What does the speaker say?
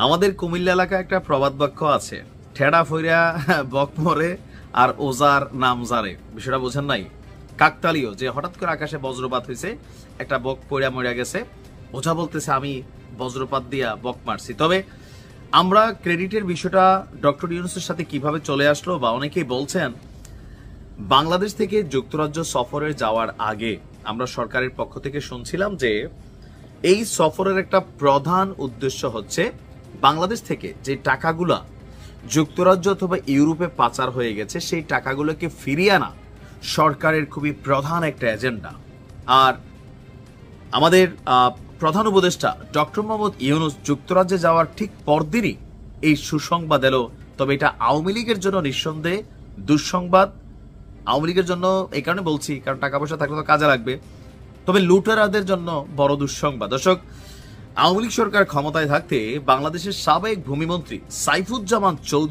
আমাদের কুমিল্লা এলাকায় একটা প্রবাদ বাক্য আছে, ঠেড়া ফইরা বক মরে আর ওজার নাম জারে। বিষয়টা বোঝেন নাই? কাকতালীয় যে হঠাৎ করে আকাশে বজ্রপাত হয়েছে, একটা বক পইরা মরে গেছে, ওঝা বলতেছে আমি বজ্রপাত দিয়া বক মারছি। তবে আমরা ক্রেডিটের বিষয়টা ডক্টর ইউনূসের সাথে কিভাবে চলে আসলো, বা অনেকেই বলছেন বাংলাদেশ থেকে যুক্তরাজ্য সফরে যাওয়ার আগে আমরা সরকারের পক্ষ থেকে শুনছিলাম যে এই সফরের একটা প্রধান উদ্দেশ্য হচ্ছে বাংলাদেশ থেকে যে টাকাগুলা যুক্তরাজ্য অথবা ইউরোপে পাচার হয়ে গেছে সেই টাকাগুলোকে ফিরিয়ে আনা সরকারের খুবই প্রধান একটা এজেন্ডা। আর আমাদের প্রধান উপদেষ্টা ডক্টর মোহাম্মদ ইউনূস যুক্তরাজ্যে যাওয়ার ঠিক পরদিনই এই সুসংবাদ এলো। তবে এটা আওয়ামী লীগের জন্য নিঃসন্দেহে দুঃসংবাদ। আওয়ামী লীগের জন্য এই কারণে বলছি, কারণ টাকা পয়সা থাকলে তো কাজে লাগবে। তবে লুটেরাদের জন্য বড় দুঃসংবাদ। দর্শক, আওয়ামী লীগ সরকার ক্ষমতায় থাকতে বাংলাদেশের সাবেক ভূমিমন্ত্রী সাইফুজ্জামান চৌধুরী